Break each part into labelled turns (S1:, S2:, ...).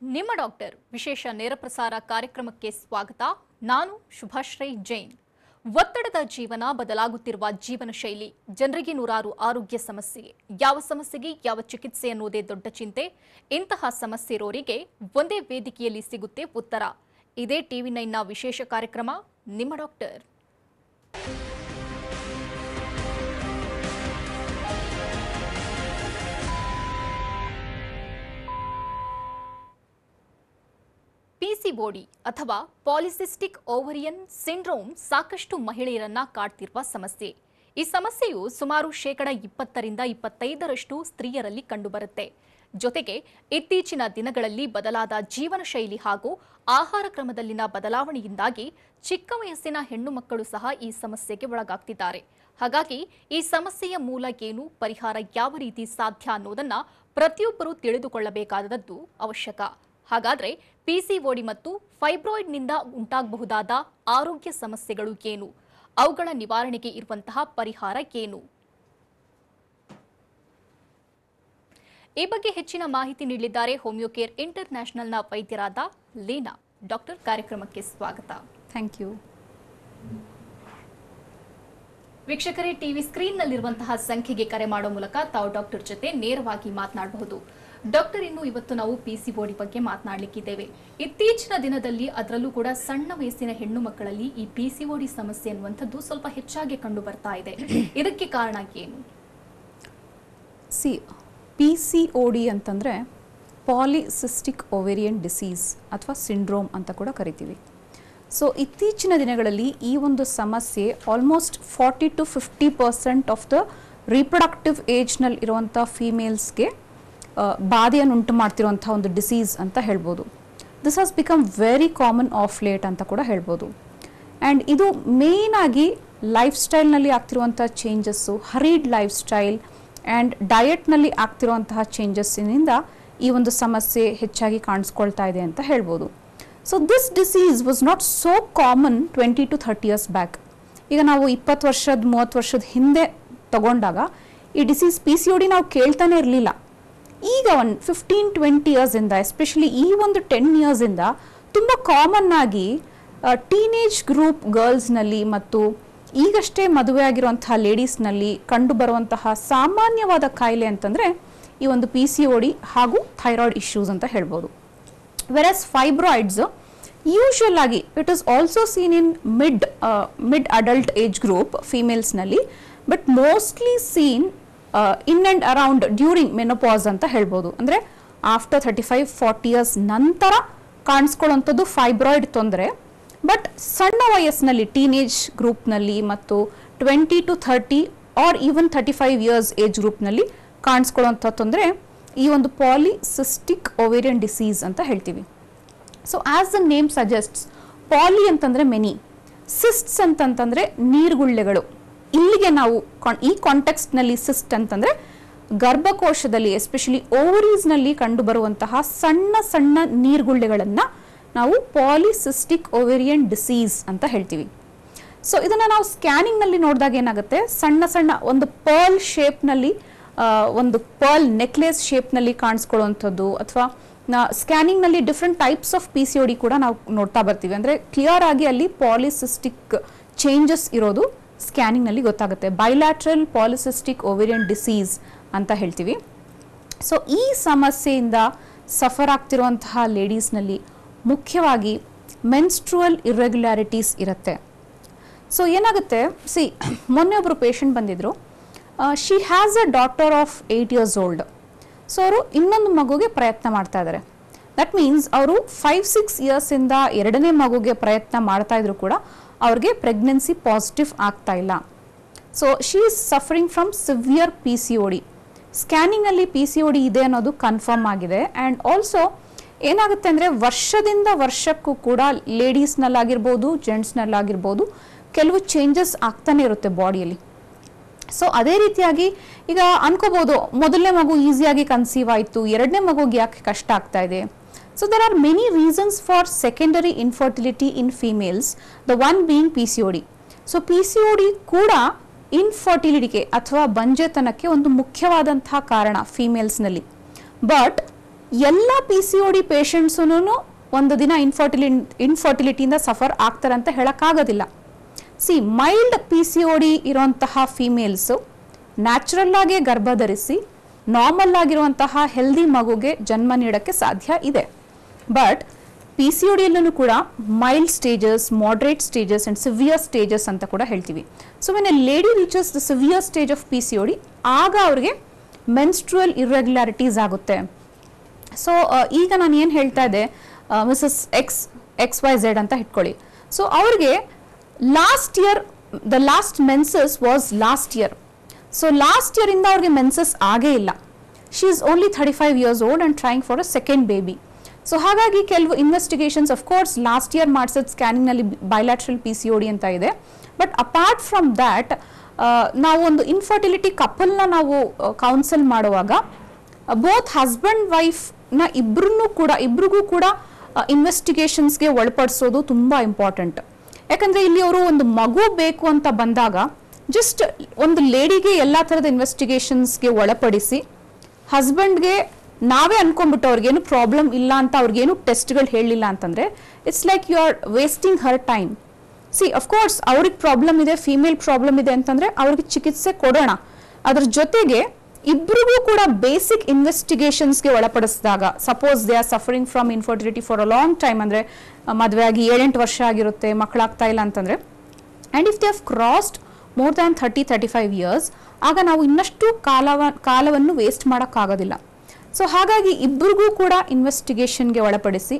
S1: ನಿಮ್ಮ ಡಾಕ್ಟರ್ ವಿಶೇಷ ನೇರ ಪ್ರಸಾರ ಕಾರ್ಯಕ್ರಮಕ್ಕೆ ಸ್ವಾಗತ. ನಾನು ಶುಭಾಶ್ರೀ ಜೈನ್. ಒತ್ತಡದ ಜೀವನ, ಬದಲಾಗುತ್ತಿರುವ ಜೀವನ ಶೈಲಿ, ಜನರಿಗೆ ನೂರಾರು ಆರೋಗ್ಯ ಸಮಸ್ಯೆ. ಯಾವ ಸಮಸ್ಯೆಗೆ ಯಾವ ಚಿಕಿತ್ಸೆ ಅನ್ನೋದೇ ದೊಡ್ಡ ಚಿಂತೆ. ಇಂತಹ ಸಮಸ್ಯೆ ಇರೋರಿಗೆ ಒಂದೇ ವೇದಿಕೆಯಲ್ಲಿ ಸಿಗುತ್ತೆ ಉತ್ತರ. ಇದೇ TV9ನ ವಿಶೇಷ ಕಾರ್ಯಕ್ರಮ ನಿಮ್ಮ ಡಾಕ್ಟರ್. ಪಿಸಿಒಡಿ ಅಥವಾ ಪಾಲಿಸಿಸ್ಟಿಕ್ ಓವರಿಯನ್ ಸಿಂಡ್ರೋಮ್ ಸಾಕಷ್ಟು ಮಹಿಳೆಯರನ್ನ ಕಾಡ್ತಿರುವ ಸಮಸ್ಯೆ. ಈ ಸಮಸ್ಯೆಯು ಸುಮಾರು 20% 25% ಸ್ತ್ರೀಯರಲ್ಲಿ ಕಂಡುಬರುತ್ತೆ. ಜೊತೆಗೆ ಇತ್ತೀಚಿನ ದಿನಗಳಲ್ಲಿ ಬದಲಾದ ಜೀವನ ಶೈಲಿ ಹಾಗೂ ಆಹಾರ ಕ್ರಮದಲ್ಲಿನ ಬದಲಾವಣೆಯಿಂದಾಗಿ ಚಿಕ್ಕ ವಯಸ್ಸಿನ ಹೆಣ್ಣು ಮಕ್ಕಳು ಸಹ ಈ ಸಮಸ್ಯೆಗೆ ಒಳಗಾಗ್ತಿದ್ದಾರೆ. ಹಾಗಾಗಿ ಈ ಸಮಸ್ಯೆಯ ಮೂಲ ಏನು, ಪರಿಹಾರ ಯಾವ ರೀತಿ ಸಾಧ್ಯ ಅನ್ನೋದನ್ನ ಪ್ರತಿಯೊಬ್ಬರೂ ತಿಳಿದುಕೊಳ್ಳಬೇಕಾದದ್ದು ಅವಶ್ಯಕ. ಹಾಗಾದ್ರೆ ಪಿಸಿಒಡಿ ಮತ್ತು ಫೈಬ್ರಾಯ್ಡ್ನಿಂದ ಉಂಟಾಗಬಹುದಾದ ಆರೋಗ್ಯ ಸಮಸ್ಯೆಗಳು ಏನು, ಅವುಗಳ ನಿವಾರಣೆಗೆ ಇರುವಂತಹ ಪರಿಹಾರ ಏನು? ಈ ಬಗ್ಗೆ ಹೆಚ್ಚಿನ ಮಾಹಿತಿ ನೀಡಲಿದ್ದಾರೆ ಹೋಮಿಯೋಕೇರ್ ಇಂಟರ್ನ್ಯಾಷನಲ್ನ ವೈದ್ಯರಾದ ಲೀನಾ. ಡಾಕ್ಟರ್, ಕಾರ್ಯಕ್ರಮಕ್ಕೆ ಸ್ವಾಗತ.
S2: Thank you.
S1: ವೀಕ್ಷಕರೇ, ಟಿವಿ ಸ್ಕ್ರೀನ್ನಲ್ಲಿರುವಂತಹ ಸಂಖ್ಯೆಗೆ ಕರೆ ಮಾಡೋ ಮೂಲಕ ತಾವು ಡಾಕ್ಟರ್ ಜೊತೆ ನೇರವಾಗಿ ಮಾತನಾಡಬಹುದು. ಡಾಕ್ಟರ್, ಇನ್ನು ಇವತ್ತು ನಾವು ಪಿಸಿಒಡಿ ಬಗ್ಗೆ ಮಾತನಾಡಲಿಕ್ಕಿದ್ದೇವೆ. ಇತ್ತೀಚಿನ ದಿನದಲ್ಲಿ ಅದರಲ್ಲೂ ಕೂಡ ಸಣ್ಣ ವಯಸ್ಸಿನ ಹೆಣ್ಣು ಮಕ್ಕಳಲ್ಲಿ ಈ ಪಿಸಿಒಡಿ ಸಮಸ್ಯೆ ಅನ್ನುವಂಥದ್ದು ಸ್ವಲ್ಪ ಹೆಚ್ಚಾಗಿ ಕಂಡು ಬರ್ತಾ ಇದೆ. ಇದಕ್ಕೆ ಕಾರಣ ಏನು?
S2: ಪಿಸಿಒಡಿ ಅಂತಂದರೆ ಪಾಲಿಸಿಸ್ಟಿಕ್ ಓವೇರಿಯನ್ ಡಿಸೀಸ್ ಅಥವಾ ಸಿಂಡ್ರೋಮ್ ಅಂತ ಕೂಡ ಕರಿತೀವಿ. ಸೊ ಇತ್ತೀಚಿನ ದಿನಗಳಲ್ಲಿ ಈ ಒಂದು ಸಮಸ್ಯೆ almost 40 to 50% of the reproductive ಏಜ್ನಲ್ಲಿ ಇರುವಂಥ ಫೀಮೇಲ್ಸ್ಗೆ ಬಾಧೆಯನ್ನು ಉಂಟು ಮಾಡ್ತಿರುವಂಥ ಒಂದು ಡಿಸೀಸ್ ಅಂತ ಹೇಳ್ಬೋದು. This has become very common of late ಅಂತ ಕೂಡ ಹೇಳ್ಬೋದು. ಆ್ಯಂಡ್ ಇದು ಮೇಯ್ನಾಗಿ ಲೈಫ್ ಸ್ಟೈಲ್ನಲ್ಲಿ ಆಗ್ತಿರುವಂಥ changes, hurried life style and ಡಯಟ್ನಲ್ಲಿ ಆಗ್ತಿರುವಂತಹ ಚೇಂಜಸ್ಸಿನಿಂದ ಈ ಒಂದು ಸಮಸ್ಯೆ ಹೆಚ್ಚಾಗಿ ಕಾಣಿಸ್ಕೊಳ್ತಾ ಇದೆ ಅಂತ ಹೇಳ್ಬೋದು. So this disease was not so common 20 to 30 years back. ಈಗ ನಾವು 20 ವರ್ಷದ 30 ವರ್ಷದ ಹಿಂದೆ ತಗೊಂಡಾಗ ಈ ಡಿಸೀಸ್ PCOD ನಾವು ಕೇಳ್ತಾನೆ ಇರಲಿಲ್ಲ. ಈಗ ಒಂದು 15-20 ಇಯರ್ಸಿಂದ, ಎಸ್ಪೆಷಲಿ ಈ ಒಂದು 10 ಇಯರ್ಸಿಂದ ತುಂಬ ಕಾಮನ್ ಆಗಿ ಟೀನೇಜ್ ಗ್ರೂಪ್ ಗರ್ಲ್ಸ್ನಲ್ಲಿ ಮತ್ತು ಈಗಷ್ಟೇ ಮದುವೆ ಆಗಿರುವಂತಹ ಲೇಡೀಸ್ನಲ್ಲಿ ಕಂಡು ಬರುವಂತಹ ಸಾಮಾನ್ಯವಾದ ಕಾಯಿಲೆ ಅಂತಂದರೆ ಈ ಒಂದು PCOD ಹಾಗೂ ಥೈರಾಯ್ಡ್ ಇಶ್ಯೂಸ್ ಅಂತ ಹೇಳ್ಬೋದು. ವೆರಸ್ ಫೈಬ್ರಾಯ್ಡ್ಸ್ ಯೂಶುವಲ್ ಆಗಿ it is also seen in mid adult age group ಫೀಮೇಲ್ಸ್ನಲ್ಲಿ, but mostly seen in and around during menopause ಅಂತ ಹೇಳ್ಬೋದು. ಅಂದರೆ ಆಫ್ಟರ್ 35-40 ಇಯರ್ಸ್ ನಂತರ ಕಾಣಿಸ್ಕೊಳ್ಳೋಂಥದ್ದು ಫೈಬ್ರಾಯ್ಡ್ ತೊಂದರೆ. ಬಟ್ ಸಣ್ಣ ವಯಸ್ಸಿನಲ್ಲಿ ಟೀನೇಜ್ ಗ್ರೂಪ್ನಲ್ಲಿ ಮತ್ತು 20 to 30 or even 35 years age ಗ್ರೂಪ್ನಲ್ಲಿ ಕಾಣಿಸ್ಕೊಳ್ಳೋಂಥ ತೊಂದರೆ ಈ ಒಂದು ಪಾಲಿಸಿಸ್ಟಿಕ್ ಓವೇರಿಯನ್ ಡಿಸೀಸ್ ಅಂತ ಹೇಳ್ತೀವಿ. So as the name suggests, poly ಅಂತಂದರೆ ಮೆನಿ, ಸಿಸ್ಟ್ಸ್ ಅಂತಂತಂದರೆ ನೀರ್ಗುಳ್ಳೆಗಳು. ಇಲ್ಲಿಗೆ ನಾವು ಈ ಕಾಂಟೆಕ್ಸ್ಟ್ನಲ್ಲಿ ಸಿಸ್ಟ್ ಅಂತಂದರೆ ಗರ್ಭಕೋಶದಲ್ಲಿ ಎಸ್ಪೆಷಲಿ ಓವರೀಸ್ನಲ್ಲಿ ಕಂಡುಬರುವಂತಹ ಸಣ್ಣ ಸಣ್ಣ ನೀರ್ಗುಳ್ಳೆಗಳನ್ನು ನಾವು ಪಾಲಿಸಿಸ್ಟಿಕ್ ಓವೇರಿಯನ್ ಡಿಸೀಸ್ ಅಂತ ಹೇಳ್ತೀವಿ. ಸೊ ಇದನ್ನು ನಾವು ಸ್ಕ್ಯಾನಿಂಗ್ನಲ್ಲಿ ನೋಡಿದಾಗ ಏನಾಗುತ್ತೆ, ಸಣ್ಣ ಸಣ್ಣ ಒಂದು ಪರ್ಲ್ ಶೇಪ್ನಲ್ಲಿ, ಒಂದು ಪರ್ಲ್ ನೆಕ್ಲೆಸ್ ಶೇಪ್ನಲ್ಲಿ ಕಾಣಿಸ್ಕೊಳ್ಳುವಂಥದ್ದು, ಅಥವಾ ಸ್ಕ್ಯಾನಿಂಗ್ನಲ್ಲಿ ಡಿಫ್ರೆಂಟ್ ಟೈಪ್ಸ್ ಆಫ್ PCOD ಕೂಡ ನಾವು ನೋಡ್ತಾ ಬರ್ತೀವಿ. ಅಂದರೆ ಕ್ಲಿಯರ್ ಆಗಿ ಅಲ್ಲಿ ಪಾಲಿಸಿಸ್ಟಿಕ್ ಚೇಂಜಸ್ ಇರೋದು ಸ್ಕ್ಯಾನಿಂಗ್ನಲ್ಲಿ ಗೊತ್ತಾಗುತ್ತೆ. ಬೈಲ್ಯಾಟ್ರಲ್ ಪಾಲಿಸಿಸ್ಟಿಕ್ ಓವೇರಿಯನ್ ಡಿಸೀಸ್ ಅಂತ ಹೇಳ್ತೀವಿ. ಸೊ ಈ ಸಮಸ್ಯೆಯಿಂದ ಸಫರ್ ಆಗ್ತಿರುವಂತಹ ಲೇಡೀಸ್ನಲ್ಲಿ ಮುಖ್ಯವಾಗಿ ಮೆನ್ಸ್ಟ್ರುವಲ್ ಇರ್ರೆಗ್ಯುಲಾರಿಟೀಸ್ ಇರುತ್ತೆ. ಸೊ ಏನಾಗುತ್ತೆ, ಮೊನ್ನೆ ಒಬ್ಬರು ಪೇಷಂಟ್ ಬಂದಿದ್ರು. She has a daughter of 8 years old. So ಅವರು ಇನ್ನೊಂದು ಮಗುಗೆ ಪ್ರಯತ್ನ ಮಾಡ್ತಾ ಇದ್ದಾರೆ. ದಟ್ ಮೀನ್ಸ್ ಅವರು 5-6 ಇಯರ್ಸಿಂದ ಎರಡನೇ ಮಗುಗೆ ಪ್ರಯತ್ನ ಮಾಡ್ತಾ ಇದ್ರು ಕೂಡ ಅವ್ರಿಗೆ ಪ್ರೆಗ್ನೆನ್ಸಿ ಪಾಸಿಟಿವ್ ಆಗ್ತಾ ಇಲ್ಲ. So she is suffering from severe PCOD. ಸ್ಕ್ಯಾನಿಂಗಲ್ಲಿ PCOD ಇದೆ ಅನ್ನೋದು ಕನ್ಫರ್ಮ್ ಆಗಿದೆ. ಆ್ಯಂಡ್ ಆಲ್ಸೋ ಏನಾಗುತ್ತೆ ಅಂದರೆ ವರ್ಷದಿಂದ ವರ್ಷಕ್ಕೂ ಕೂಡ ಲೇಡೀಸ್ನಲ್ಲಾಗಿರ್ಬೋದು, ಜೆಂಟ್ಸ್ನಲ್ಲಾಗಿರ್ಬೋದು ಕೆಲವು ಚೇಂಜಸ್ ಆಗ್ತಾನೆ ಇರುತ್ತೆ ಬಾಡಿಯಲ್ಲಿ. ಸೊ ಅದೇ ರೀತಿಯಾಗಿ ಈಗ ಅನ್ಕೋಬೋದು, ಮೊದಲನೇ ಮಗು ಈಸಿಯಾಗಿ ಕನ್ಸೀವ್ ಆಯಿತು, ಎರಡನೇ ಮಗುಗೆ ಯಾಕೆ ಕಷ್ಟ ಆಗ್ತಾ ಇದೆ? So there are many reasons for secondary infertility in females, the one being PCOD. So PCOD ಕೂಡ ಇನ್ಫರ್ಟಿಲಿಟಿಗೆ ಅಥವಾ ಬಂಜೆತನಕ್ಕೆ ಒಂದು ಮುಖ್ಯವಾದಂತಹ ಕಾರಣ ಫೀಮೇಲ್ಸ್ನಲ್ಲಿ. ಬಟ್ ಎಲ್ಲ PCOD ಪೇಷಂಟ್ಸೂ ಒಂದು ದಿನ ಇನ್ಫರ್ಟಿಲಿಟಿಯಿಂದ ಸಫರ್ ಆಗ್ತಾರೆ ಅಂತ ಹೇಳೋಕ್ಕಾಗೋದಿಲ್ಲ. ಮೈಲ್ಡ್ PCOD ಇರೋಂತಹ ಫೀಮೇಲ್ಸು ನ್ಯಾಚುರಲ್ ಆಗಿ ಗರ್ಭ ಧರಿಸಿ ನಾರ್ಮಲ್ ಆಗಿರುವಂತಹ ಹೆಲ್ದಿ ಮಗುಗೆ ಜನ್ಮ ನೀಡೋಕ್ಕೆ ಸಾಧ್ಯ ಇದೆ. ಬಟ್ PCODಯಲ್ಲೂ ಕೂಡ mild stages, moderate stages and severe stages ಅಂತ ಕೂಡ ಹೇಳ್ತೀವಿ. So when A lady reaches the severe stage of PCOD, ಆಗ ಅವ್ರಿಗೆ ಮೆನ್ಸ್ಟ್ರುಯಲ್ ಇರ್ರೆಗ್ಯುಲಾರಿಟೀಸ್ ಆಗುತ್ತೆ. ಸೊ ಈಗ ನಾನು ಏನು ಹೇಳ್ತಾ ಇದ್ದೆ, ಮಿಸಸ್ XYZ ಅಂತ ಇಟ್ಕೊಳ್ಳಿ. ಸೊ ಅವ್ರಿಗೆ last year the last menses was last year. So last ಇಯರಿಂದ ಅವ್ರಿಗೆ ಮೆನ್ಸಸ್ ಆಗೇ ಇಲ್ಲ. She is only 35 years old and trying for a second baby. So ಹಾಗಾಗಿ ಕೆಲವು ಇನ್ವೆಸ್ಟಿಗೇಷನ್ಸ್ ಅಫ್ಕೋರ್ಸ್ ಲಾಸ್ಟ್ ಇಯರ್ ಮಾಡಿಸಿದ ಸ್ಕ್ಯಾನಿಂಗ್ನಲ್ಲಿ ಬೈಲ್ಯಾಟ್ರಲ್ PCOD ಅಂತ ಇದೆ. ಬಟ್ ಅಪಾರ್ಟ್ ಫ್ರಮ್ ದ್ಯಾಟ್ ನಾವು ಒಂದು ಇನ್ಫರ್ಟಿಲಿಟಿ ಕಪಲ್ನ ನಾವು ಕೌನ್ಸಲ್ ಮಾಡುವಾಗ ಬೋತ್ ಹಸ್ಬೆಂಡ್ ವೈಫ್ನ ಇಬ್ರಿಗೂ ಕೂಡ ಇನ್ವೆಸ್ಟಿಗೇಷನ್ಸ್ಗೆ ಒಳಪಡಿಸೋದು ತುಂಬ ಇಂಪಾರ್ಟೆಂಟ್. ಯಾಕಂದರೆ ಇಲ್ಲಿ ಅವರು ಒಂದು ಮಗು ಬೇಕು ಅಂತ ಬಂದಾಗ ಜಸ್ಟ್ ಒಂದು ಲೇಡಿಗೆ ಎಲ್ಲ ಥರದ ಇನ್ವೆಸ್ಟಿಗೇಷನ್ಸ್ಗೆ ಒಳಪಡಿಸಿ ಹಸ್ಬೆಂಡ್ಗೆ ನಾವೇ ಅನ್ಕೊಂಡ್ಬಿಟ್ಟು ಅವ್ರಿಗೇನು ಪ್ರಾಬ್ಲಮ್ ಇಲ್ಲ ಅಂತ ಅವ್ರಿಗೇನು ಟೆಸ್ಟ್ಗಳು ಹೇಳಲಿಲ್ಲ ಅಂತಂದರೆ it's like you are wasting her time. Of course ಅವ್ರಿಗೆ ಪ್ರಾಬ್ಲಮ್ ಇದೆ, ಫೀಮೇಲ್ ಪ್ರಾಬ್ಲಮ್ ಇದೆ ಅಂತಂದರೆ ಅವ್ರಿಗೆ ಚಿಕಿತ್ಸೆ ಕೊಡೋಣ. ಅದ್ರ ಜೊತೆಗೆ ಇಬ್ರಿಗೂ ಕೂಡ ಬೇಸಿಕ್ ಇನ್ವೆಸ್ಟಿಗೇಷನ್ಸ್ಗೆ ಒಳಪಡಿಸಿದಾಗ, suppose they are suffering from infertility for a long time, ಅಂದರೆ ಮದುವೆ ಆಗಿ 7-8 ವರ್ಷ ಆಗಿರುತ್ತೆ, ಮಕ್ಕಳಾಗ್ತಾ ಇಲ್ಲ ಅಂತಂದರೆ, and if they have crossed more than 30-35 years, ಆಗ ನಾವು ಇನ್ನಷ್ಟು ಕಾಲವನ್ನು ವೇಸ್ಟ್ ಮಾಡೋಕ್ಕಾಗೋದಿಲ್ಲ. ಸೊ ಹಾಗಾಗಿ ಇಬ್ಬರಿಗೂ ಕೂಡ ಇನ್ವೆಸ್ಟಿಗೇಷನ್ಗೆ ಒಳಪಡಿಸಿ,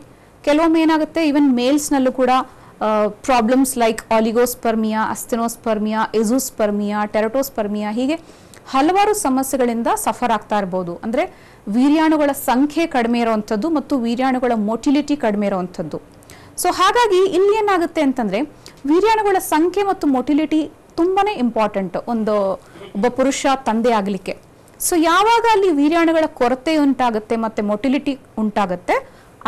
S2: ಕೆಲವೊಮ್ಮೆ ಏನಾಗುತ್ತೆ ಈವನ್ ಮೇಲ್ಸ್ನಲ್ಲೂ ಕೂಡ ಪ್ರಾಬ್ಲಮ್ಸ್ ಲೈಕ್ ಆಲಿಗೋಸ್ಪರ್ಮಿಯಾ, ಅಸ್ಥೆನೋಸ್ಪರ್ಮಿಯಾ, ಎಜೋಸ್ಪರ್ಮಿಯಾ, ಟೆರಟೋಸ್ಪರ್ಮಿಯಾ, ಹೀಗೆ ಹಲವಾರು ಸಮಸ್ಯೆಗಳಿಂದ ಸಫರ್ ಆಗ್ತಾ ಇರ್ಬೋದು. ಅಂದರೆ ವೀರ್ಯಾಣುಗಳ ಸಂಖ್ಯೆ ಕಡಿಮೆ ಇರೋವಂಥದ್ದು ಮತ್ತು ವೀರ್ಯಾಣುಗಳ ಮೊಟಿಲಿಟಿ ಕಡಿಮೆ ಇರೋವಂಥದ್ದು. ಸೊ ಹಾಗಾಗಿ ಇಲ್ಲಿ ಏನಾಗುತ್ತೆ ಅಂತಂದರೆ ವೀರ್ಯಾಣುಗಳ ಸಂಖ್ಯೆ ಮತ್ತು ಮೊಟಿಲಿಟಿ ತುಂಬಾ ಇಂಪಾರ್ಟೆಂಟ್ ಒಬ್ಬ ಪುರುಷ ತಂದೆ ಆಗಲಿಕ್ಕೆ. ಸೊ ಯಾವಾಗ ಅಲ್ಲಿ ವೀರ್ಯಾಣುಗಳ ಕೊರತೆ ಉಂಟಾಗುತ್ತೆ ಮತ್ತು ಮೊಟಿಲಿಟಿ ಉಂಟಾಗುತ್ತೆ,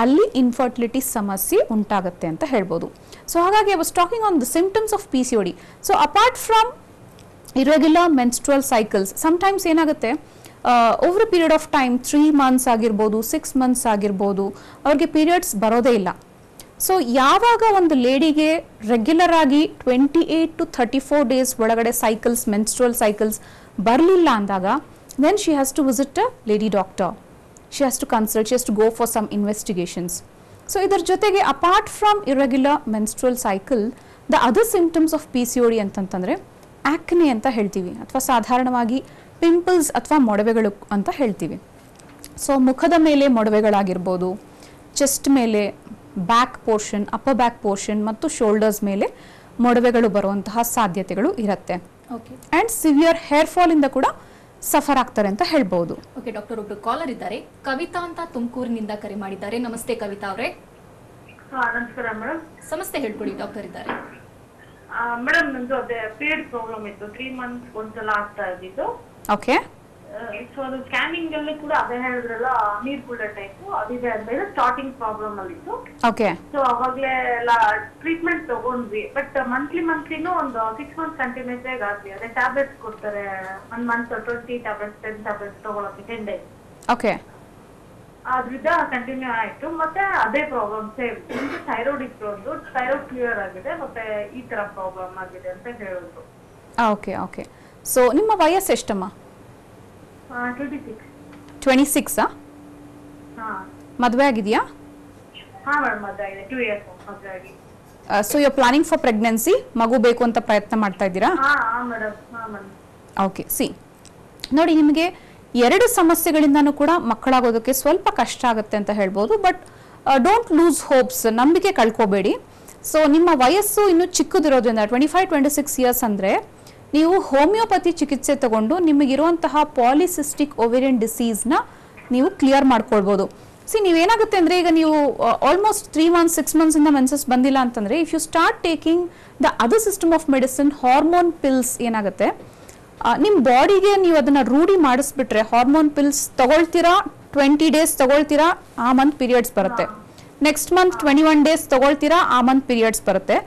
S2: ಅಲ್ಲಿ ಇನ್ಫರ್ಟಿಲಿಟಿ ಸಮಸ್ಯೆ ಉಂಟಾಗುತ್ತೆ ಅಂತ ಹೇಳ್ಬೋದು. ಸೊ ಹಾಗಾಗಿ I was talking on the symptoms of PCOD. So apart from irregular menstrual cycles, sometimes ಏನಾಗುತ್ತೆ over period of time 3 months ಆಗಿರ್ಬೋದು, 6 months ಆಗಿರ್ಬೋದು, ಅವ್ರಿಗೆ ಪೀರಿಯಡ್ಸ್ ಬರೋದೇ ಇಲ್ಲ. ಸೊ ಯಾವಾಗ ಒಂದು ಲೇಡಿಗೆ ರೆಗ್ಯುಲರ್ ಆಗಿ 28 to 34 days ಒಳಗಡೆ ಮೆನ್ಸ್ಟ್ರುಯಲ್ ಸೈಕಲ್ಸ್ ಬರಲಿಲ್ಲ ಅಂದಾಗ, then she has to visit a lady doctor. She has to consult, she has to go for some investigations. So ಇದರ ಜೊತೆಗೆ apart from irregular menstrual cycle, the other symptoms of PCOD ಅಂತಂತಂದರೆ ಆಕ್ನೆ ಅಂತ ಹೇಳ್ತೀವಿ, ಅಥವಾ ಸಾಧಾರಣವಾಗಿ pimples ಅಥವಾ ಮೊಡವೆಗಳು ಅಂತ ಹೇಳ್ತೀವಿ. ಸೊ ಮುಖದ ಮೇಲೆ ಮೊಡವೆಗಳಾಗಿರ್ಬೋದು, ಚೆಸ್ಟ್ ಮೇಲೆ, back portion, upper back portion ಮತ್ತು ಶೋಲ್ಡರ್ಸ್ ಮೇಲೆ ಮೊಡವೆಗಳು ಬರುವಂತಹ ಸಾಧ್ಯತೆಗಳು ಇರುತ್ತೆ. ಆ್ಯಂಡ್ ಸಿವಿಯರ್ ಹೇರ್ ಫಾಲ್ ಇಂದ ಕೂಡ ಸಫರ್ ಆಗ್ತಾರೆ ಅಂತ ಹೇಳ್ಬೋದು.
S1: ಓಕೆ ಡಾಕ್ಟರ್, ಒಬ್ರು ಕಾಲರ್ ಇದ್ದಾರೆ, ಕವಿತಾ ಅಂತ ತುಮಕೂರಿನಿಂದ ಕರೆ ಮಾಡಿದ್ದಾರೆ. ನಮಸ್ತೆ ಕವಿತಾ ಅವರೇ.
S3: ನಮಸ್ಕಾರ ಮೇಡಮ್.
S1: ಸಮಸ್ಯೆ ಹೇಳ್ಕೊಳ್ಳಿ, ಡಾಕ್ಟರ್ ಇದ್ದಾರೆ.
S3: ಮೇಡಮ್ ನಂದು ಅದೇ ಪೀರಿಯಡ್ ಪ್ರಾಬ್ಲಮ್ ಇತ್ತು, 3 months ಒಂದ್ಸಲ ಆಗ್ತಾ ಇದ್ದಿದ್ದು.
S2: ಓಕೆ.
S3: ಸೊ ಅದು ಸ್ಕ್ಯಾನಿಂಗ್ ಅಲ್ಲಿ ಕೂಡ ಅದೇ ಹೇಳಿದ್ರಲ್ಲ, ನೀರ್ ಕುಳ್ಳ ಟೈಪ್ ಅದಿದೆ ಅಂತ ಸ್ಟಾರ್ಟಿಂಗ್ ಪ್ರಾಬ್ಲಮ್ ಅಲ್ಲಿ ಇತ್ತು.
S2: ಓಕೆ.
S3: ಸೊ ಅವಾಗ್ಲೇ ಎಲ್ಲ ಟ್ರೀಟ್ಮೆಂಟ್ ತಗೊಂಡ್ವಿ. ಬಟ್ ಮಂತ್ಲಿನೂ ಒಂದು 6 months ಕಂಟಿನ್ಯೂಸ್ ಆಗಿ ಆಗ್ಲಿ, ಅದೇ ಟ್ಯಾಬ್ಲೆಟ್ಸ್ ಕೊಡ್ತಾರೆ, 1 month 20 tablets 10 tablets ತಗೊಳಕ್ಕೆ 10 days.
S2: ಓಕೆ.
S3: ಅದ್ರಿಂದ ಕಂಟಿನ್ಯೂ ಆಯ್ತು. ಮತ್ತೆ ಅದೇ ಪ್ರಾಬ್ಲಮ್ ಸೇಮ್, ಥೈರಾಯ್ಡ್ ಇತ್ತು, ಒಂದು ಥೈರಾಯ್ಡ್ ಕ್ಲಿಯರ್ ಆಗಿದೆ, ಮತ್ತೆ ಈ ತರ ಪ್ರಾಬ್ಲಮ್ ಆಗಿದೆ ಅಂತ ಹೇಳಿದ್ರು.
S2: Okay okay. ಸೊ ನಿಮ್ಮ ವಯಸ್ಸು ಎಷ್ಟಮ್ಮ?
S3: 26.
S2: 26ಆ? ಮದುವೆ ಆಗಿದೆಯಾ?
S3: ಹಾ ಮೇಡಮ್, ಮದುವೆ ಆಗಿದೆ, 2 years ಮದುವೆ ಆಗಿ.
S2: So you are planning for pregnancy, ಮಗು ಬೇಕು ಅಂತ ಪ್ರಯತ್ನ ಮಾಡ್ತಾ ಇದ್ದೀರಾ?
S3: ಹಾ ಮೇಡಮ್. ಹಾ ಮೇಡಮ್.
S2: ಓಕೆ. ನೋಡಿ, ನಿಮಗೆ 2 ಸಮಸ್ಯೆಗಳಿಂದನೂ ಕೂಡ ಮಕ್ಕಳಾಗೋದಕ್ಕೆ ಸ್ವಲ್ಪ ಕಷ್ಟ ಆಗುತ್ತೆ ಅಂತ ಹೇಳ್ಬೋದು. ಬಟ್ ಡೋಂಟ್ ಲೂಸ್ ಹೋಪ್ಸ್, ನಂಬಿಕೆ ಕಳ್ಕೋಬೇಡಿ. ಸೊ ನಿಮ್ಮ ವಯಸ್ಸು ಇನ್ನೂ ಚಿಕ್ಕದಿರೋದ್ರಿಂದ 25-26 years ಅಂದರೆ ನೀವು ಹೋಮಿಯೋಪತಿ ಚಿಕಿತ್ಸೆ ತಗೊಂಡು ನಿಮಗಿರುವಂತಹ ಪಾಲಿಸಿಸ್ಟಿಕ್ ಓವೇರಿಯನ್ ಡಿಸೀಸ್ನ ನೀವು ಕ್ಲಿಯರ್ ಮಾಡ್ಕೊಳ್ಬೋದು. ನೀವೇನಾಗುತ್ತೆ ಅಂದರೆ, ಈಗ ನೀವು ಆಲ್ಮೋಸ್ಟ್ 3 months 6 months ಇಂದ ಮೆನ್ಸಸ್ ಬಂದಿಲ್ಲ ಅಂತಂದರೆ, if you start taking the other system of medicine, hormone pills, ಏನಾಗುತ್ತೆ ನಿಮ್ಮ ಬಾಡಿಗೆ ನೀವು ಅದನ್ನು ರೂಢಿ ಮಾಡಿಸ್ಬಿಟ್ರೆ, ಹಾರ್ಮೋನ್ ಪಿಲ್ಸ್ ತಗೊಳ್ತೀರಾ, 20 days ತಗೊಳ್ತೀರಾ, ಆ ಮಂತ್ ಪೀರಿಯಡ್ಸ್ ಬರುತ್ತೆ. ನೆಕ್ಸ್ಟ್ ಮಂತ್ 21 days ತಗೊಳ್ತೀರಾ, ಆ ಮಂತ್ ಪೀರಿಯಡ್ಸ್ ಬರುತ್ತೆ.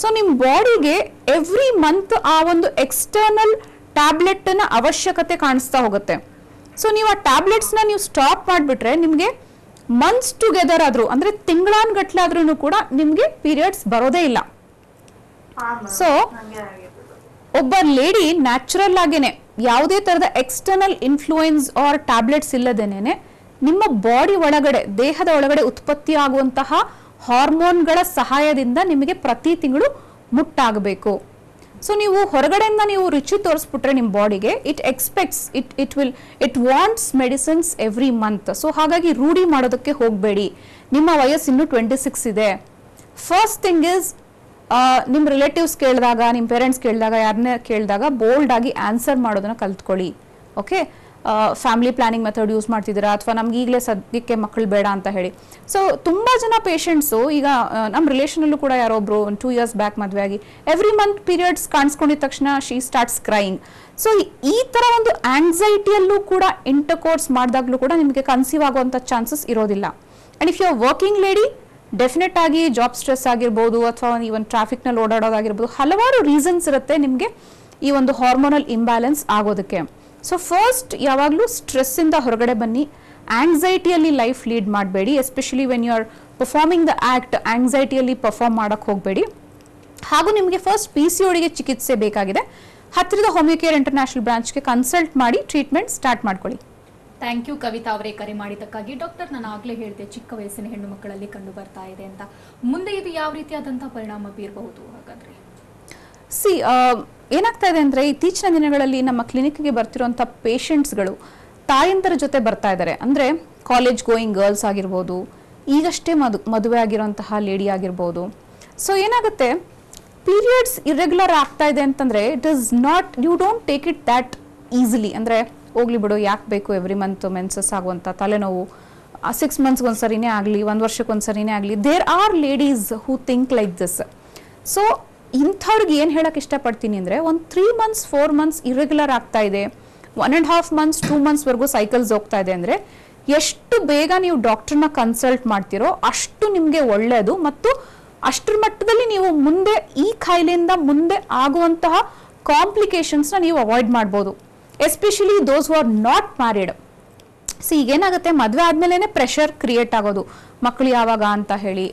S2: ಸೊ ನಿಮ್ಮ ಬಾಡಿಗೆ ಎವ್ರಿ ಮಂತ್ ಆ ಒಂದು ಎಕ್ಸ್ಟರ್ನಲ್ ಟ್ಯಾಬ್ಲೆಟ್ನ ಅವಶ್ಯಕತೆ ಕಾಣಿಸ್ತಾ ಹೋಗುತ್ತೆ. ಸೊ ನೀವು ಆ ಟ್ಯಾಬ್ಲೆಟ್ಸ್ನ ನೀವು ಸ್ಟಾಪ್ ಮಾಡಿಬಿಟ್ರೆ ನಿಮಗೆ ಮಂತ್ಸ್ ಟುಗೆದರ್ ಆದ್ರೂ ಅಂದ್ರೆ ತಿಂಗಳಾನ್ಗಟ್ಲೆ ಆದ್ರೂ ಕೂಡ ನಿಮ್ಗೆ ಪೀರಿಯಡ್ಸ್ ಬರೋದೇ ಇಲ್ಲ.
S3: ಹಾ ಮ್ಯಾಮ್,
S2: ಸೊ
S3: ಹಂಗೆ ಆಗಿದ್ದು.
S2: ಒಬ್ಬ ಲೇಡಿ ನ್ಯಾಚುರಲ್ ಆಗೇನೆ ಯಾವುದೇ ತರದ ಎಕ್ಸ್ಟರ್ನಲ್ ಇನ್ಫ್ಲೂಯೆನ್ಸ್ ಆರ್ ಟ್ಯಾಬ್ಲೆಟ್ಸ್ ಇಲ್ಲದೇನೆ ನಿಮ್ಮ ಬಾಡಿ ಒಳಗಡೆ, ದೇಹದ ಒಳಗಡೆ ಉತ್ಪತ್ತಿ ಆಗುವಂತಹ ಹಾರ್ಮೋನ್ಗಳ ಸಹಾಯದಿಂದ ನಿಮಗೆ ಪ್ರತಿ ತಿಂಗಳು ಮುಟ್ಟಾಗಬೇಕು. ಸೊ ನೀವು ಹೊರಗಡೆಯಿಂದ ನೀವು ರುಚಿ ತೋರಿಸ್ಬಿಟ್ರೆ ನಿಮ್ಮ ಬಾಡಿಗೆ it expects it wants medicines every month. So ಹಾಗಾಗಿ ರೂಢಿ ಮಾಡೋದಕ್ಕೆ ಹೋಗಬೇಡಿ. ನಿಮ್ಮ ವಯಸ್ಸು ಇನ್ನೂ 26 ಇದೆ. ಫಸ್ಟ್ ಥಿಂಗ್ ಇಸ್ ನಿಮ್ಮ ರಿಲೇಟಿವ್ಸ್ ಕೇಳಿದಾಗ, ನಿಮ್ಮ ಪೇರೆಂಟ್ಸ್ ಕೇಳಿದಾಗ, ಯಾರನ್ನೇ ಕೇಳಿದಾಗ ಬೋಲ್ಡ್ ಆಗಿ ಆನ್ಸರ್ ಮಾಡೋದನ್ನ ಕಲ್ತ್ಕೊಳ್ಳಿ. Okay, family planning method use ಮಾಡ್ತಿದ್ದೀರಾ ಅಥವಾ ನಮ್ಗೆ ಈಗಲೇ ಸದ್ಯಕ್ಕೆ ಮಕ್ಕಳು ಬೇಡ ಅಂತ ಹೇಳಿ. ಸೊ ತುಂಬ ಜನ ಪೇಷಂಟ್ಸು ಈಗ ನಮ್ಮ ರಿಲೇಷನಲ್ಲೂ ಕೂಡ ಯಾರೊಬ್ರು 2 years ಬ್ಯಾಕ್ ಮದುವೆ ಆಗಿ ಎವ್ರಿ ಮಂತ್ ಪೀರಿಯಡ್ಸ್ ಕಾಣಿಸ್ಕೊಂಡಿದ ತಕ್ಷಣ ಶಿ ಸ್ಟಾರ್ಟ್ಸ್ ಕ್ರೈಯಿಂಗ್. ಸೊ ಈ ಥರ ಒಂದು ಆಂಗ್ಸೈಟಿಯಲ್ಲೂ ಕೂಡ ಇಂಟರ್ಕೋರ್ಸ್ ಮಾಡಿದಾಗಲೂ ಕೂಡ ನಿಮಗೆ ಕನ್ಸೀವ್ ಆಗುವಂಥ ಚಾನ್ಸಸ್ ಇರೋದಿಲ್ಲ. And if you are working lady, definite ಆಗಿ ಜಾಬ್ ಸ್ಟ್ರೆಸ್ ಆಗಿರ್ಬೋದು ಅಥವಾ ಈವನ್ ಟ್ರಾಫಿಕ್ನಲ್ಲಿ ಓಡಾಡೋದಾಗಿರ್ಬೋದು, ಹಲವಾರು ರೀಸನ್ಸ್ ಇರುತ್ತೆ ನಿಮಗೆ ಈ ಒಂದು ಹಾರ್ಮೋನಲ್ ಇಂಬ್ಯಾಲೆನ್ಸ್ ಆಗೋದಕ್ಕೆ. ಸೊ ಫಸ್ಟ್ ಯಾವಾಗಲೂ ಸ್ಟ್ರೆಸ್ಸಿಂದ ಹೊರಗಡೆ ಬನ್ನಿ. ಆಂಗ್ಸೈಟಿಯಲ್ಲಿ ಲೈಫ್ ಲೀಡ್ ಮಾಡಬೇಡಿ. Especially when you are performing the act, ಆಂಗ್ಸೈಟಿಯಲ್ಲಿ ಪರ್ಫಾರ್ಮ್ ಮಾಡೋಕ್ಕೆ ಹೋಗಬೇಡಿ. ಹಾಗೂ ನಿಮಗೆ ಫಸ್ಟ್ PCODಗೆ ಚಿಕಿತ್ಸೆ ಬೇಕಾಗಿದೆ, ಹತ್ತಿರದ ಹೋಮಿಯೋಕೇರ್ ಇಂಟರ್ನ್ಯಾಷನಲ್ ಬ್ರಾಂಚ್ಗೆ ಕನ್ಸಲ್ಟ್ ಮಾಡಿ ಟ್ರೀಟ್ಮೆಂಟ್ ಸ್ಟಾರ್ಟ್ ಮಾಡ್ಕೊಳ್ಳಿ.
S1: ಥ್ಯಾಂಕ್ ಯು ಕವಿತಾ ಅವರೇ ಕರೆ ಮಾಡಿದ್ದಕ್ಕಾಗಿ. ಡಾಕ್ಟರ್, ನಾನು ಆಗಲೇ ಹೇಳಿದೆ ಚಿಕ್ಕ ವಯಸ್ಸಿನ ಹೆಣ್ಣು ಮಕ್ಕಳಲ್ಲಿ ಕಂಡು ಬರ್ತಾ ಇದೆ ಅಂತ. ಮುಂದೆ ಇದು ಯಾವ ರೀತಿಯಾದಂತಹ ಪರಿಣಾಮ ಬೀರಬಹುದು ಹಾಗಾದ್ರೆ?
S2: ಏನಾಗ್ತಾ ಇದೆ ಅಂದರೆ ಇತ್ತೀಚಿನ ದಿನಗಳಲ್ಲಿ ನಮ್ಮ ಕ್ಲಿನಿಕ್ಗೆ ಬರ್ತಿರುವಂಥ ಪೇಷಂಟ್ಸ್ಗಳು ತಾಯಂತರ ಜೊತೆ ಬರ್ತಾ ಇದ್ದಾರೆ. ಅಂದರೆ ಕಾಲೇಜ್ ಗೋಯಿಂಗ್ ಗರ್ಲ್ಸ್ ಆಗಿರ್ಬೋದು, ಈಗಷ್ಟೇ ಮದುವೆ ಆಗಿರೋಂತಹ ಲೇಡಿ ಆಗಿರ್ಬೋದು. ಸೊ ಏನಾಗುತ್ತೆ, ಪೀರಿಯಡ್ಸ್ ಇರ್ರೆಗ್ಯುಲರ್ ಆಗ್ತಾ ಇದೆ ಅಂತಂದರೆ it is not, you don't take it that easily. ಅಂದರೆ ಹೋಗ್ಲಿ ಬಿಡು, ಯಾಕೆ ಬೇಕು ಎವ್ರಿ ಮಂತ್ ಮೆನ್ಸಸ್ ಆಗುವಂಥ ತಲೆನೋವು, 6 months ಒಂದ್ಸರಿನೇ ಆಗಲಿ, 1 ವರ್ಷಕ್ಕೆ ಒಂದ್ಸರಿನೇ ಆಗಲಿ. There are ladies who think like this. So ಇಂಥವ್ರಿಗೆ ಏನು ಹೇಳಕ್ಕೆ ಇಷ್ಟಪಡ್ತೀನಿ ಅಂದರೆ, ಒಂದು 3 months 4 months ಇರ್ರೆಗ್ಯುಲರ್ ಆಗ್ತಾ ಇದೆ, 1.5 months 2 monthsವರೆಗೂ ಸೈಕಲ್ಸ್ ಹೋಗ್ತಾ ಇದೆ ಅಂದರೆ ಎಷ್ಟು ಬೇಗ ನೀವು ಡಾಕ್ಟರ್ನ ಕನ್ಸಲ್ಟ್ ಮಾಡ್ತೀರೋ ಅಷ್ಟು ನಿಮಗೆ ಒಳ್ಳೆಯದು. ಮತ್ತು ಅಷ್ಟರ ಮಟ್ಟದಲ್ಲಿ ನೀವು ಮುಂದೆ ಈ ಕಾಯಿಲೆಯಿಂದ ಮುಂದೆ ಆಗುವಂತಹ ಕಾಂಪ್ಲಿಕೇಶನ್ಸ್ನ ನೀವು ಅವಾಯ್ಡ್ ಮಾಡ್ಬೋದು. Especially those who are not married. So ಈಗೇನಾಗುತ್ತೆ, ಮದುವೆ ಆದಮೇಲೆ ಪ್ರೆಷರ್ ಕ್ರಿಯೇಟ್ ಆಗೋದು, ಮಕ್ಕಳು ಯಾವಾಗ ಅಂತ ಹೇಳಿ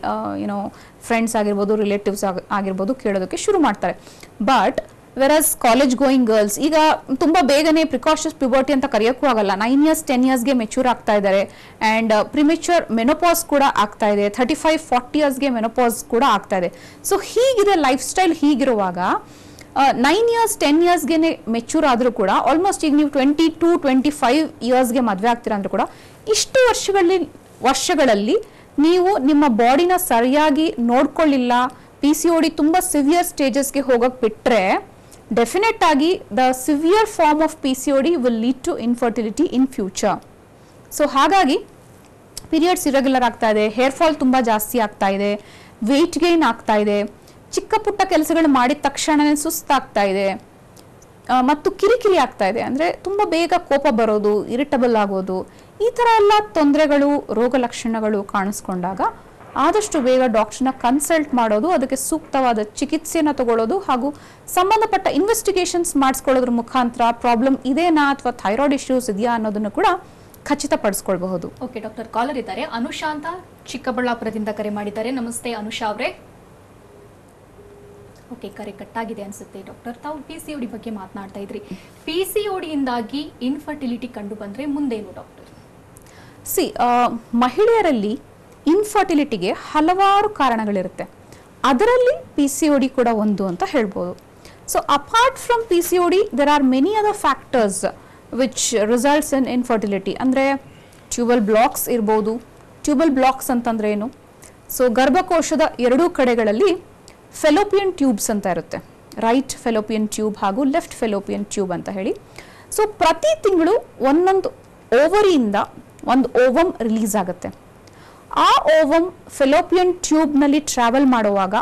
S2: ಏನೋ ಫ್ರೆಂಡ್ಸ್ ಆಗಿರ್ಬೋದು, ರಿಲೇಟಿವ್ಸ್ ಆಗಿರ್ಬೋದು ಕೇಳೋದಕ್ಕೆ ಶುರು ಮಾಡ್ತಾರೆ. But virus college going girls ಈಗ ತುಂಬ ಬೇಗನೆ ಪ್ರಿಕಾಷಸ್ ಪ್ಯೂಬರ್ಟಿ ಅಂತ ಕರೆಯೋಕ್ಕೂ ಆಗಲ್ಲ, 9 years 10 yearsಗೆ ಮೆಚೂರ್ ಆಗ್ತಾ ಇದ್ದಾರೆ. ಆ್ಯಂಡ್ ಪ್ರಿಮೆಚೂರ್ ಮೆನೋಪಾಸ್ ಕೂಡ ಆಗ್ತಾ ಇದೆ, 35-40 yearsಗೆ ಮೆನೋಪಾಸ್ ಕೂಡ ಆಗ್ತಾ ಇದೆ. ಸೊ ಹೀಗಿದೆ ಲೈಫ್ ಸ್ಟೈಲ್. ಹೀಗಿರುವಾಗ 9 years 10 yearsಗೆ ಮೆಚೂರ್ ಆದರೂ ಕೂಡ ಆಲ್ಮೋಸ್ಟ್ ಈಗ ನೀವು 22-25 yearsಗೆ ಮದುವೆ ಆಗ್ತೀರಾ ಅಂದರೂ ಕೂಡ ಇಷ್ಟು ವರ್ಷಗಳಲ್ಲಿ ನೀವು ನಿಮ್ಮ ಬಾಡಿನ ಸರಿಯಾಗಿ ನೋಡ್ಕೊಳ್ಳಿಲ್ಲ, PCOD ತುಂಬ ಸಿವಿಯರ್ ಸ್ಟೇಜಸ್ಗೆ ಹೋಗೋಕೆ ಬಿಟ್ಟರೆ ಡೆಫಿನೆಟ್ ಆಗಿ the severe form of PCOD will lead to infertility in future. So ಹಾಗಾಗಿ ಪೀರಿಯಡ್ಸ್ ಇರೆಗ್ಯುಲರ್ ಆಗ್ತಾ ಇದೆ, ಹೇರ್ ಫಾಲ್ ತುಂಬ ಜಾಸ್ತಿ ಆಗ್ತಾ ಇದೆ, ವೆಯ್ಟ್ ಗೇನ್ ಆಗ್ತಾ ಇದೆ, ಚಿಕ್ಕ ಪುಟ್ಟ ಕೆಲಸಗಳು ಮಾಡಿದ ತಕ್ಷಣವೇ ಸುಸ್ತಾಗ್ತಾ ಇದೆ, ಮತ್ತು ಕಿರಿಕಿರಿ ಆಗ್ತಾ ಇದೆ. ಅಂದರೆ ತುಂಬ ಬೇಗ ಕೋಪ ಬರೋದು, ಇರಿಟಬಲ್ ಆಗೋದು, ಈ ಥರ ಎಲ್ಲ ತೊಂದರೆಗಳು, ರೋಗ ಲಕ್ಷಣಗಳು ಕಾಣಿಸ್ಕೊಂಡಾಗ ಆದಷ್ಟು ಬೇಗ ಡಾಕ್ಟರ್ನ ಕನ್ಸಲ್ಟ್ ಮಾಡೋದು, ಅದಕ್ಕೆ ಸೂಕ್ತವಾದ ಚಿಕಿತ್ಸೆಯನ್ನು ತಗೊಳ್ಳೋದು ಹಾಗೂ ಸಂಬಂಧಪಟ್ಟ ಇನ್ವೆಸ್ಟಿಗೇಷನ್ಸ್ ಮಾಡಿಸ್ಕೊಳ್ಳೋದ್ರ ಮುಖಾಂತರ ಪ್ರಾಬ್ಲಮ್ ಇದೆನಾ ಅಥವಾ ಥೈರಾಯ್ಡ್ ಇಶ್ಯೂಸ್ ಇದೆಯಾ ಅನ್ನೋದನ್ನು ಕೂಡ ಖಚಿತಪಡಿಸ್ಕೊಳ್ಬಹುದು.
S1: ಓಕೆ ಡಾಕ್ಟರ್, ಕಾಲರ್ ಇದ್ದಾರೆ. ಅನುಷಾ ಅಂತ ಚಿಕ್ಕಬಳ್ಳಾಪುರದಿಂದ ಕರೆ ಮಾಡಿದ್ದಾರೆ. ನಮಸ್ತೆ ಅನುಷಾ ಅವರೇ. ಓಕೆ, ಕರೆ ಕಟ್ಟಾಗಿದೆ ಅನ್ಸುತ್ತೆ. ಡಾಕ್ಟರ್, ತಾವು PCOD ಬಗ್ಗೆ ಮಾತನಾಡ್ತಾ ಇದ್ರಿ. PCOD ಇಂದಾಗಿ ಇನ್ಫರ್ಟಿಲಿಟಿ ಕಂಡು ಬಂದ್ರೆ ಮುಂದೇನು ಡಾಕ್ಟರ್?
S2: ಮಹಿಳೆಯರಲ್ಲಿ ಇನ್ಫರ್ಟಿಲಿಟಿಗೆ ಹಲವಾರು ಕಾರಣಗಳಿರುತ್ತೆ, ಅದರಲ್ಲಿ PCOD ಕೂಡ ಒಂದು ಅಂತ ಹೇಳ್ಬೋದು. So apart from PCOD there are many other factors which results in infertility. ಅಂದರೆ ಟ್ಯೂಬಲ್ ಬ್ಲಾಕ್ಸ್ ಇರ್ಬೋದು. ಟ್ಯೂಬಲ್ ಬ್ಲಾಕ್ಸ್ ಅಂತಂದ್ರೆ ಏನು? ಸೊ ಗರ್ಭಕೋಶದ ಎರಡೂ ಕಡೆಗಳಲ್ಲಿ ಫೆಲೋಪಿಯನ್ ಟ್ಯೂಬ್ಸ್ ಅಂತ ಇರುತ್ತೆ, ರೈಟ್ ಫೆಲೋಪಿಯನ್ ಟ್ಯೂಬ್ ಹಾಗೂ ಲೆಫ್ಟ್ ಫೆಲೋಪಿಯನ್ ಟ್ಯೂಬ್ ಅಂತ ಹೇಳಿ. ಸೊ ಪ್ರತಿ ತಿಂಗಳು ಒಂದೊಂದು ಓವರಿಯಿಂದ ಒಂದು ಓವಮ್ ರಿಲೀಸ್ ಆಗುತ್ತೆ. ಆ ಓವಮ್ ಫೆಲೋಪಿಯನ್ ಟ್ಯೂಬ್ನಲ್ಲಿ ಟ್ರಾವೆಲ್ ಮಾಡುವಾಗ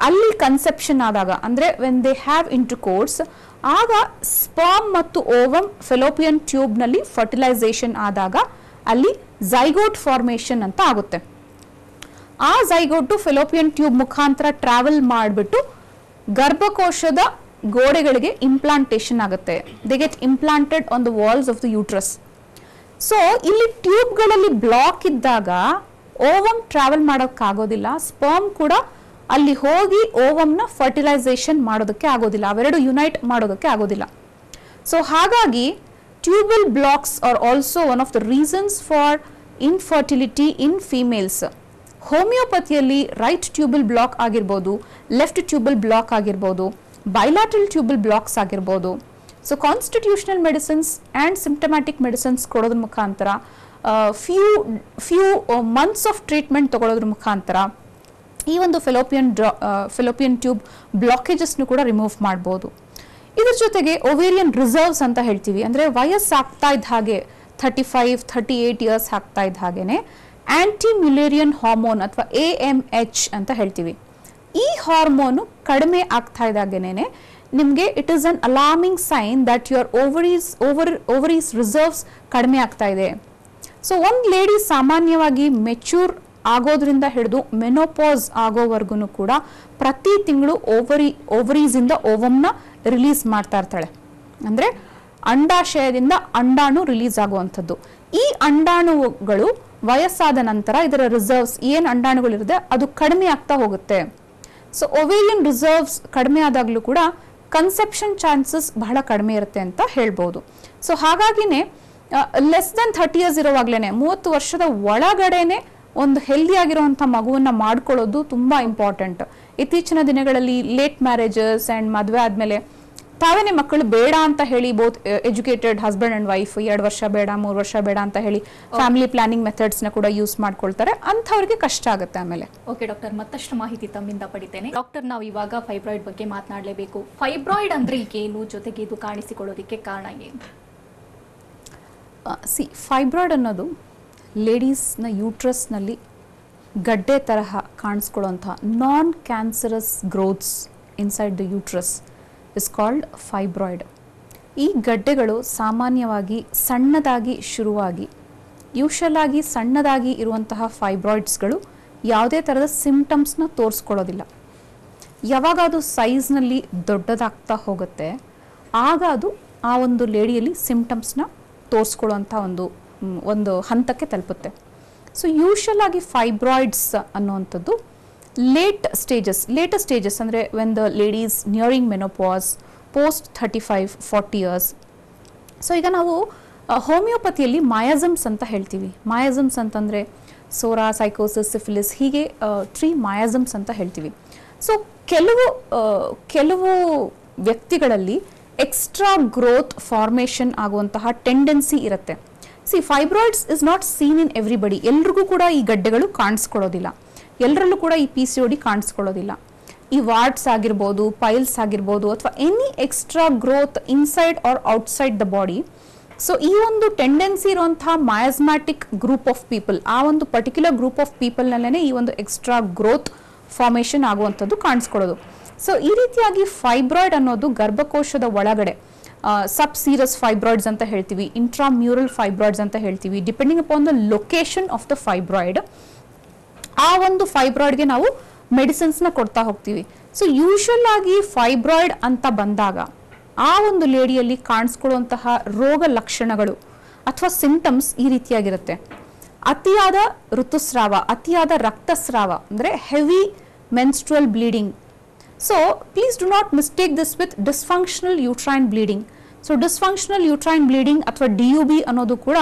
S2: ಅಲ್ಲಿ ಕನ್ಸೆಪ್ಷನ್ ಆದಾಗ, ಅಂದರೆ ವೆನ್ ದೇ ಹ್ಯಾವ್ ಇಂಟರ್ಕೋರ್ಸ್, ಆಗ ಸ್ಪರ್ಮ್ ಮತ್ತು ಓವಮ್ ಫೆಲೋಪಿಯನ್ ಟ್ಯೂಬ್ನಲ್ಲಿ ಫರ್ಟಿಲೈಸೇಷನ್ ಆದಾಗ ಅಲ್ಲಿ ಝೈಗೋಟ್ ಫಾರ್ಮೇಷನ್ ಅಂತ ಆಗುತ್ತೆ. ಆ ಝೈಗೋಟು ಫೆಲೋಪಿಯನ್ ಟ್ಯೂಬ್ ಮುಖಾಂತರ ಟ್ರಾವೆಲ್ ಮಾಡಿಬಿಟ್ಟು ಗರ್ಭಕೋಶದ ಗೋಡೆಗಳಿಗೆ ಇಂಪ್ಲಾಂಟೇಷನ್ ಆಗುತ್ತೆ. They get implanted on the walls of the uterus. So ಇಲ್ಲಿ ಟ್ಯೂಬ್ಗಳಲ್ಲಿ ಬ್ಲಾಕ್ ಇದ್ದಾಗ ಓವಮ್ ಟ್ರಾವೆಲ್ ಮಾಡೋಕ್ಕಾಗೋದಿಲ್ಲ, ಸ್ಪರ್ಮ್ ಕೂಡ ಅಲ್ಲಿ ಹೋಗಿ ಓವಮ್ನ ಫರ್ಟಿಲೈಸೇಷನ್ ಮಾಡೋದಕ್ಕೆ ಆಗೋದಿಲ್ಲ, ಅವೆರಡು ಯುನೈಟ್ ಮಾಡೋದಕ್ಕೆ ಆಗೋದಿಲ್ಲ. ಸೊ ಹಾಗಾಗಿ tubal blocks are also one of the reasons for infertility in females. ಹೋಮಿಯೋಪತಿಯಲ್ಲಿ ರೈಟ್ ಟ್ಯೂಬಲ್ ಬ್ಲಾಕ್ ಆಗಿರ್ಬೋದು, ಲೆಫ್ಟ್ ಟ್ಯೂಬಲ್ ಬ್ಲಾಕ್ ಆಗಿರ್ಬೋದು, ಬೈಲಾಟ್ರಲ್ ಟ್ಯೂಬಲ್ ಬ್ಲಾಕ್ಸ್ ಆಗಿರ್ಬೋದು. So constitutional medicines and symptomatic medicines ಕೊಡೋದ್ರ ಮುಖಾಂತರ ಫ್ಯೂ ಮಂತ್ಸ್ ಆಫ್ ಟ್ರೀಟ್ಮೆಂಟ್ ತಗೊಳ್ಳೋದ್ರ ಮುಖಾಂತರ ಈ ಒಂದು ಫೆಲೋಪಿಯನ್ ಟ್ಯೂಬ್ ಬ್ಲಾಕೇಜಸ್ನು ಕೂಡ ರಿಮೂವ್ ಮಾಡ್ಬೋದು. ಇದ್ರ ಜೊತೆಗೆ ಒವೇರಿಯನ್ ರಿಸರ್ವ್ಸ್ ಅಂತ ಹೇಳ್ತೀವಿ, ಅಂದರೆ ವಯಸ್ಸಾಗ್ತಾ ಇದ್ದ ಹಾಗೆ 35-38 ಇಯರ್ಸ್ ಆಗ್ತಾ ಇದ್ದ ಹಾಗೇನೆ ಆಂಟಿ ಮ್ಯುಲೇರಿಯನ್ ಹಾರ್ಮೋನ್ ಅಥವಾ AMH ಅಂತ ಹೇಳ್ತೀವಿ. ಈ ಹಾರ್ಮೋನು ಕಡಿಮೆ ಆಗ್ತಾ ಇದ್ದಾಗೇನೆ ನಿಮಗೆ it is an alarming sign that your ovaries reserves ಕಡಿಮೆ ಆಗ್ತಾ ಇದೆ. ಸೊ ಒಂದು ಲೇಡಿ ಸಾಮಾನ್ಯವಾಗಿ ಮೆಚ್ಯೂರ್ ಆಗೋದ್ರಿಂದ ಹಿಡಿದು ಮೆನೋಪಾಸ್ ಆಗೋವರೆಗೂ ಕೂಡ ಪ್ರತಿ ತಿಂಗಳು ಓವರೀಸಿಂದ ಓವಮ್ನ ರಿಲೀಸ್ ಮಾಡ್ತಾ ಇರ್ತಾಳೆ. ಅಂದರೆ ಅಂಡಾಶಯದಿಂದ ಅಂಡಾಣು ರಿಲೀಸ್ ಆಗುವಂಥದ್ದು. ಈ ಅಂಡಾಣುಗಳು ವಯಸ್ಸಾದ ನಂತರ ಇದರ ರಿಸರ್ವ್ಸ್ ಏನು ಅಂಡಾಣುಗಳಿರುತ್ತೆ ಅದು ಕಡಿಮೆ ಆಗ್ತಾ ಹೋಗುತ್ತೆ. ಸೊ ಒವೇರಿಯನ್ ರಿಸರ್ವ್ಸ್ ಕಡಿಮೆ ಆದಾಗಲೂ ಕೂಡ ಕನ್ಸೆಪ್ಷನ್ ಚಾನ್ಸಸ್ ಬಹಳ ಕಡಿಮೆ ಇರುತ್ತೆ ಅಂತ ಹೇಳ್ಬೋದು. ಸೊ ಹಾಗಾಗಿನೇ ಲೆಸ್ ದೆನ್ 30 ಇಯರ್ಸ್ ಇರೋವಾಗ್ಲೇ 30 ವರ್ಷದ ಒಳಗಡೆನೆ ಒಂದು ಹೆಲ್ದಿ ಆಗಿರುವಂಥ ಮಗುವನ್ನ ಮಾಡ್ಕೊಳ್ಳೋದು ತುಂಬ ಇಂಪಾರ್ಟೆಂಟ್. ಇತ್ತೀಚಿನ ದಿನಗಳಲ್ಲಿ ಲೇಟ್ ಮ್ಯಾರೇಜಸ್ ಆ್ಯಂಡ್ ಮದುವೆ ಆದಮೇಲೆ ತಾವೇನೆ ಮಕ್ಕಳು ಬೇಡ ಅಂತ ಹೇಳಿ both educated husband and wife 2 ವರ್ಷ ಬೇಡ 3 ವರ್ಷ ಬೇಡ ಅಂತ ಹೇಳಿ ಫ್ಯಾಮಿಲಿ ಪ್ಲಾನಿಂಗ್ ಮೆಥಡ್ಸ್ನ ಕೂಡ ಯೂಸ್ ಮಾಡ್ಕೊಳ್ತಾರೆ. ಅಂಥವ್ರಿಗೆ ಕಷ್ಟ ಆಗುತ್ತೆ ಆಮೇಲೆ.
S1: ಓಕೆ ಡಾಕ್ಟರ್, ಮತ್ತಷ್ಟು ಮಾಹಿತಿ ತಮ್ಮಿಂದ ಪಡಿತೇನೆ. ಡಾಕ್ಟರ್, ನಾವು ಇವಾಗ ಫೈಬ್ರಾಯ್ಡ್ ಬಗ್ಗೆ ಮಾತನಾಡಲೇಬೇಕು. ಫೈಬ್ರಾಯ್ಡ್ ಅಂದ್ರೆ ಏನು, ಜೊತೆಗೆ ಇದು ಕಾಣಿಸಿಕೊಳ್ಳೋದಕ್ಕೆ ಕಾರಣ ಏನು?
S2: ಫೈಬ್ರಾಯ್ಡ್ ಅನ್ನೋದು ಲೇಡೀಸ್ನ ಯೂಟ್ರಸ್ನಲ್ಲಿ ಗಡ್ಡೆ ತರಹ ಕಾಣಿಸ್ಕೊಳ್ಳುವಂಥ non cancerous growths inside the uterus is called fibroid. ಈ ಗಡ್ಡೆಗಳು ಸಾಮಾನ್ಯವಾಗಿ ಸಣ್ಣದಾಗಿ ಶುರುವಾಗಿ ಯೂಶಲ್ ಆಗಿ ಸಣ್ಣದಾಗಿ ಇರುವಂತಹ ಫೈಬ್ರಾಯ್ಡ್ಸ್ಗಳು ಯಾವುದೇ ಥರದ ಸಿಂಪ್ಟಮ್ಸ್ನ ತೋರಿಸ್ಕೊಳ್ಳೋದಿಲ್ಲ. ಯಾವಾಗ ಅದು ಸೈಜ್ನಲ್ಲಿ ದೊಡ್ಡದಾಗ್ತಾ ಹೋಗುತ್ತೆ ಆಗ ಅದು ಆ ಒಂದು ಲೇಡಿಯಲ್ಲಿ ಸಿಂಪ್ಟಮ್ಸ್ನ ತೋರಿಸ್ಕೊಳ್ಳುವಂಥ ಒಂದು ಹಂತಕ್ಕೆ ತಲುಪುತ್ತೆ. ಸೊ ಯೂಶಲ್ ಆಗಿ ಫೈಬ್ರಾಯ್ಡ್ಸ್ ಅನ್ನುವಂಥದ್ದು ಲೇಟರ್ ಸ್ಟೇಜಸ್ ಅಂದರೆ when the ladies nearing menopause, post 35-40 years. So ಈಗ ನಾವು ಹೋಮಿಯೋಪತಿಯಲ್ಲಿ ಮಯಾಸಮ್ಸ್ ಅಂತ ಹೇಳ್ತೀವಿ. ಮಯಾಸಮ್ಸ್ ಅಂತಂದರೆ ಸೋರಾ, ಸೈಕೋಸಿಸ್, ಸಿಫಿಲಿಸ್, ಹೀಗೆ 3 ಮಯಾಸಮ್ಸ್ ಅಂತ ಹೇಳ್ತೀವಿ. ಸೊ ಕೆಲವು ವ್ಯಕ್ತಿಗಳಲ್ಲಿ ಎಕ್ಸ್ಟ್ರಾ ಗ್ರೋತ್ ಫಾರ್ಮೇಷನ್ ಆಗುವಂತಹ ಟೆಂಡೆನ್ಸಿ ಇರುತ್ತೆ. Fibroids is not seen in everybody. ಎಲ್ರಿಗೂ ಕೂಡ ಈ ಗಡ್ಡೆಗಳು ಕಾಣಿಸ್ಕೊಳ್ಳೋದಿಲ್ಲ, ಎಲ್ಲರಲ್ಲೂ ಕೂಡ ಈ PCOD ಕಾಣಿಸ್ಕೊಳ್ಳೋದಿಲ್ಲ. ಈ ವಾರ್ಡ್ಸ್ ಆಗಿರ್ಬೋದು, ಪೈಲ್ಸ್ ಆಗಿರ್ಬೋದು, ಅಥವಾ any extra growth inside or outside the body. So ಈ ಒಂದು ಟೆಂಡೆನ್ಸಿ ಇರುವಂತಹ ಮಯಾಸ್ಮ್ಯಾಟಿಕ್ ಗ್ರೂಪ್ ಆಫ್ ಪೀಪಲ್, ಆ ಒಂದು ಪರ್ಟಿಕ್ಯುಲರ್ ಗ್ರೂಪ್ ಆಫ್ ಪೀಪಲ್ನಲ್ಲೇ ಈ ಒಂದು ಎಕ್ಸ್ಟ್ರಾ ಗ್ರೋತ್ ಫಾರ್ಮೇಷನ್ ಆಗುವಂಥದ್ದು ಕಾಣಿಸ್ಕೊಳ್ಳೋದು. ಸೊ ಈ ರೀತಿಯಾಗಿ ಫೈಬ್ರಾಯ್ಡ್ ಅನ್ನೋದು ಗರ್ಭಕೋಶದ ಒಳಗಡೆ ಸಬ್ ಸೀರಸ್ ಫೈಬ್ರಾಯ್ಡ್ಸ್ ಅಂತ ಹೇಳ್ತೀವಿ, ಇಂಟ್ರಾಮ್ಯೂರಲ್ ಫೈಬ್ರಾಯ್ಡ್ಸ್ ಅಂತ ಹೇಳ್ತೀವಿ, depending upon the location of the fibroid. ಆ ಒಂದು ಫೈಬ್ರಾಯ್ಡ್ಗೆ ನಾವು ಮೆಡಿಸಿನ್ಸ್ನ ಕೊಡ್ತಾ ಹೋಗ್ತೀವಿ. ಸೊ ಯೂಶಲ್ ಆಗಿ ಫೈಬ್ರಾಯ್ಡ್ ಅಂತ ಬಂದಾಗ ಆ ಒಂದು ಲೇಡಿಯಲ್ಲಿ ಕಾಣಿಸ್ಕೊಳ್ಳುವಂತಹ ರೋಗ ಲಕ್ಷಣಗಳು ಅಥವಾ ಸಿಂಟಮ್ಸ್ ಈ ರೀತಿಯಾಗಿರುತ್ತೆ. ಅತಿಯಾದ ಋತುಸ್ರಾವ, ಅತಿಯಾದ ರಕ್ತಸ್ರಾವ ಅಂದರೆ heavy menstrual bleeding. So please do not mistake this with dysfunctional uterine bleeding. So dysfunctional uterine bleeding ಅಥವಾ DUB ಅನ್ನೋದು ಕೂಡ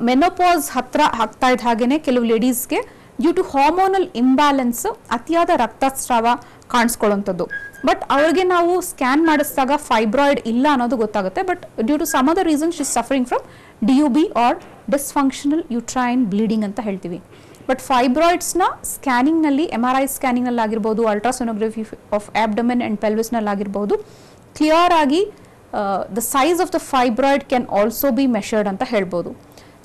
S2: ಮೆನೋಪಾಸ್ ಹತ್ರ ಆಗ್ತಾ ಇದ್ದ ಹಾಗೇನೆ ಕೆಲವು ಲೇಡೀಸ್ಗೆ ಡ್ಯೂ ಟು ಹಾರ್ಮೋನಲ್ ಇಂಬ್ಯಾಲೆನ್ಸ್ ಅತಿಯಾದ ರಕ್ತಸ್ರಾವ ಕಾಣಿಸ್ಕೊಳ್ಳುವಂಥದ್ದು. ಬಟ್ ಅವ್ರಿಗೆ ನಾವು ಸ್ಕ್ಯಾನ್ ಮಾಡಿಸಿದಾಗ ಫೈಬ್ರಾಯ್ಡ್ ಇಲ್ಲ ಅನ್ನೋದು ಗೊತ್ತಾಗುತ್ತೆ. But due to some other reason she is suffering from DUB or dysfunctional uterine bleeding ಅಂತ ಹೇಳ್ತೀವಿ. ಬಟ್ ಫೈಬ್ರಾಯ್ಡ್ಸ್ನ ಸ್ಕ್ಯಾನಿಂಗ್ನಲ್ಲಿ, MRI ಸ್ಕ್ಯಾನಿಂಗ್ನಲ್ಲಿ ಆಗಿರ್ಬೋದು, ಅಲ್ಟ್ರಾಸೋನೋಗ್ರಫಿ ಆಫ್ ಆಬ್ಡಮೆನ್ ಆ್ಯಂಡ್ ಪೆಲ್ವಿಸ್ನಲ್ಲಿ ಆಗಿರ್ಬೋದು, ಕ್ಲಿಯರ್ ಆಗಿ the size of the fibroid can also be measured ಅಂತ ಹೇಳ್ಬೋದು.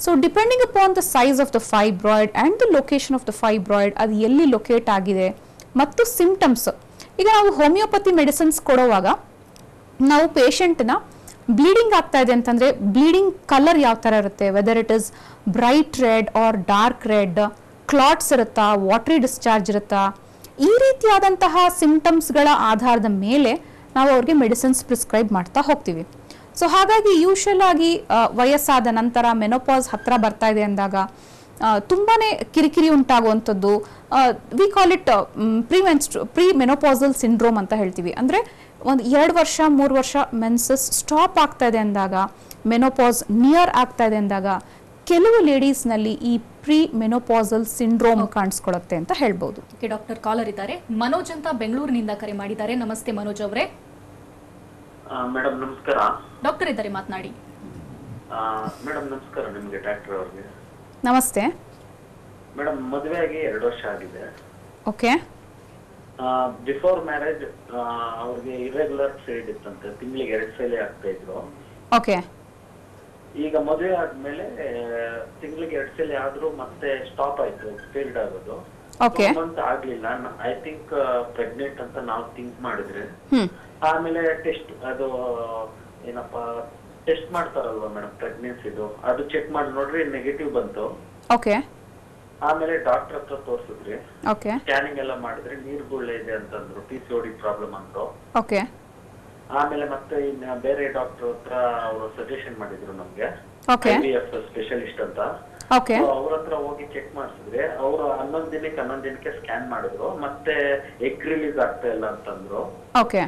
S2: So depending upon the size of the fibroid and the location of the fibroid, ಅದು ಎಲ್ಲಿ ಲೊಕೇಟ್ ಆಗಿದೆ ಮತ್ತು ಸಿಂಪ್ಟಮ್ಸ್. ಈಗ ನಾವು ಹೋಮಿಯೋಪತಿ ಮೆಡಿಸಿನ್ಸ್ ಕೊಡುವಾಗ ನಾವು ಪೇಷಂಟ್ನ ಬ್ಲೀಡಿಂಗ್ ಆಗ್ತಾ ಇದೆ ಅಂತಂದರೆ ಬ್ಲೀಡಿಂಗ್ ಕಲರ್ ಯಾವ ಥರ ಇರುತ್ತೆ, whether it is bright red or dark red, clots ಇರುತ್ತಾ, ವಾಟ್ರಿ ಡಿಸ್ಚಾರ್ಜ್ ಇರುತ್ತಾ, ಈ ರೀತಿಯಾದಂತಹ ಸಿಂಪ್ಟಮ್ಸ್ಗಳ ಆಧಾರದ ಮೇಲೆ ನಾವು ಅವ್ರಿಗೆ ಮೆಡಿಸಿನ್ಸ್ ಪ್ರಿಸ್ಕ್ರೈಬ್ ಮಾಡ್ತಾ ಹೋಗ್ತೀವಿ. ಸೊ ಹಾಗಾಗಿ ಯೂಶಲ್ ಆಗಿ ವಯಸ್ಸಾದ ನಂತರ ಮೆನೋಪಾಸ್ ಹತ್ರ ಬರ್ತಾ ಇದೆ ಅಂದಾಗ ತುಂಬಾನೇ ಕಿರಿಕಿರಿ ಉಂಟಾಗುವಂಥದ್ದು, we call it pre menopausal syndrome ಅಂತ ಹೇಳ್ತೀವಿ. ಅಂದರೆ ಒಂದು 2 ವರ್ಷ 3 ವರ್ಷ ಮೆನ್ಸಸ್ ಸ್ಟಾಪ್ ಆಗ್ತಾ ಇದೆ ಅಂದಾಗ, ಮೆನೋಪಾಸ್ ನಿಯರ್ ಆಗ್ತಾ ಇದೆ ಅಂದಾಗ ಕೆಲವು ಲೇಡೀಸ್ನಲ್ಲಿ ಈ ಪ್ರೀ ಮೆನೋಪಾಸಲ್ ಸಿಂಡ್ರೋಮ್ ಕಾಣಿಸ್ಕೊಳ್ಳುತ್ತೆ ಅಂತ ಹೇಳ್ಬೋದು.
S1: ಡಾಕ್ಟರ್ ಕಾಲರ್ ಇದ್ದಾರೆ, ಮನೋಜ್ ಅಂತ ಬೆಂಗಳೂರಿನಿಂದ ಕರೆ ಮಾಡಿದ್ದಾರೆ. ನಮಸ್ತೆ ಮನೋಜ್ ಅವರೇ.
S4: ಮೇಡಮ್ ನಮಸ್ಕಾರ.
S1: ಡಾಕ್ಟರ್ ಇದ್ದಾರೆ, ಮಾತನಾಡಿ.
S4: ಮೇಡಮ್ ನಮಸ್ಕಾರ ನಿಮ್ಗೆ, ಡಾಕ್ಟರ್ ಅವ್ರಿಗೆ
S2: ನಮಸ್ತೆ.
S4: ಮೇಡಮ್ ಮದುವೆ ಆಗಿ 2 ವರ್ಷ ಆಗಿದೆ.
S2: ಓಕೆ.
S4: ಬಿಫೋರ್ ಮ್ಯಾರೇಜ್ ಅವ್ರಿಗೆ ಇರೆಗ್ಯುಲರ್ ಪೀರಿಯಡ್ ಇತ್ತಂತೆ, ತಿಂಗಳಿಗೆ 2 ಸಲ ಆಗ್ತಾ ಇದ್ರು.
S2: ಓಕೆ.
S4: ಈಗ ಮದುವೆ ಆದ್ಮೇಲೆ ತಿಂಗಳಿಗೆ 2 ಸಲ ಆದ್ರೂ ಮತ್ತೆ ಸ್ಟಾಪ್ ಆಯ್ತು ಪೀರಿಯಡ್ ಆಗೋದು.
S2: ಓಕೆ.
S4: ಮಂತ್ ಆಗ್ಲಿಲ್ಲ. ಐ ಥಿಂಕ್ ಪ್ರೆಗ್ನೆಂಟ್ ಅಂತ ನಾವು ಥಿಂಕ್ ಮಾಡಿದ್ರೆ, ಆಮೇಲೆ ಟೆಸ್ಟ್ ಅದು ಏನಪ್ಪಾ ಟೆಸ್ಟ್ ಮಾಡ್ತಾರಲ್ವಾ ಮೇಡಮ್ ಪ್ರೆಗ್ನೆನ್ಸಿದು, ಅದು ಚೆಕ್ ಮಾಡಿ ನೋಡ್ರಿ ನೆಗೆಟಿವ್ ಬಂತು.
S2: ಓಕೆ.
S4: ಆಮೇಲೆ ಡಾಕ್ಟರ್ ಹತ್ರ ತೋರ್ಸಿದ್ರಿ,
S2: ಓಕೆ.
S4: ಸ್ಕ್ಯಾನಿಂಗ್ ಎಲ್ಲ ಮಾಡಿದ್ರೆ ನೀರ್ ಗುಳ್ಳೆ ಇದೆ ಅಂತಂದ್ರು, PCOD ಪ್ರಾಬ್ಲಮ್ ಅಂದ್ರು.
S2: ಓಕೆ.
S4: ಆಮೇಲೆ ಮತ್ತೆ ಇನ್ನ ಬೇರೆ ಡಾಕ್ಟರ್ ಹತ್ರ ಅವರು ಸಜೆಷನ್ ಮಾಡಿದ್ರು ನಮ್ಗೆ,
S2: ಓಕೆ.
S4: IVF ಸ್ಪೆಷಲಿಸ್ಟ್ ಅಂತ.
S2: ಓಕೆ.
S4: ಅವ್ರ ಹತ್ರ ಹೋಗಿ ಚೆಕ್ ಮಾಡಿಸಿದ್ರೆ ಅವರು 11 ದಿನಕ್ಕೆ ಸ್ಕ್ಯಾನ್ ಮಾಡಿದ್ರು, ಮತ್ತೆ ಎಗ್ ರಿಲೀಸ್ ಆಗ್ತಾ ಇಲ್ಲ ಅಂತಂದ್ರು.
S2: ಓಕೆ.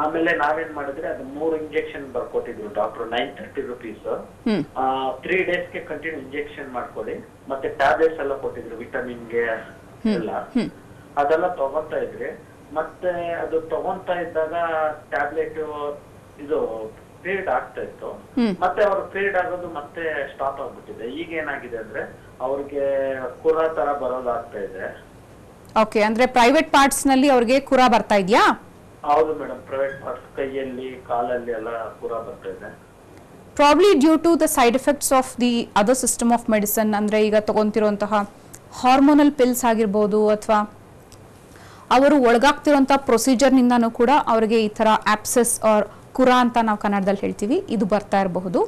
S4: ಆಮೇಲೆ ನಾವೇನ್ ಮಾಡಿದ್ರೆ ಅದು 3 ಇಂಜೆಕ್ಷನ್ ಬರ್ಕೊಟ್ಟಿದ್ರು ಡಾಕ್ಟರ್, 930 rupees. 3 ಡೇಸ್ಗೆ ಕಂಟಿನ್ಯೂ ಇಂಜೆಕ್ಷನ್ ಮಾಡ್ಕೊಡಿ, ಮತ್ತೆ ಟ್ಯಾಬ್ಲೆಟ್ಸ್ ಎಲ್ಲ ಕೊಟ್ಟಿದ್ರು ವಿಟಮಿನ್ಗೆ ಎಲ್ಲ, ಅದೆಲ್ಲ ತಗೊಂತಾ ಇದ್ರಿ. ಮತ್ತೆ ಅದು ತಗೊಂತಾ ಇದ್ದಾಗ ಟ್ಯಾಬ್ಲೆಟ್ ಇದು ಪೀರಿಯಡ್ ಆಗ್ತಾ ಇತ್ತು, ಮತ್ತೆ ಅವ್ರ ಪೀರಿಯಡ್ ಆಗೋದು ಮತ್ತೆ ಸ್ಟಾಪ್ ಆಗ್ಬಿಟ್ಟಿದೆ. ಈಗ ಏನಾಗಿದೆ ಅಂದ್ರೆ ಅವ್ರಿಗೆ ಕುರ ತರ ಬರೋದಾಗ್ತಾ ಇದೆ.
S2: ಓಕೆ. ಅಂದ್ರೆ ಪ್ರೈವೇಟ್ ಪಾರ್ಟ್ಸ್ ನಲ್ಲಿ ಅವ್ರಿಗೆ ಕುರ ಬರ್ತಾ ಇದೆಯಾ?
S4: ಹೌದು ಮೇಡಮ್, ಪ್ರೈವೇಟ್ ಪಾರ್ಟ್ಸ್ ಕೈಯಲ್ಲಿ ಕಾಲಲ್ಲಿ ಎಲ್ಲ ಕುರ ಬರ್ತಾ ಇದೆ.
S2: Probably due to the side effects of the other system of medicine. ಅಂದ್ರೆ ಈಗ ತಗೊಂತಿರುವಂತಹ ಹಾರ್ಮೋನಲ್ ಪಿಲ್ಸ್ ಆಗಿರ್ಬೋದು, ಅಥವಾ ಅವರು ಒಳಗಾಗ್ತಿರುವಂತಹ ಪ್ರೊಸೀಜರ್ ನಿಂದಾನು ಕೂಡ ಅವರಿಗೆ ಈ ತರ ಆಪ್ಸೆಸ್ ಆರ್ ಕುರ ಅಂತ ನಾವು ಕನ್ನಡದಲ್ಲಿ ಹೇಳ್ತೀವಿ, ಇದು ಬರ್ತಾ ಇರಬಹುದು.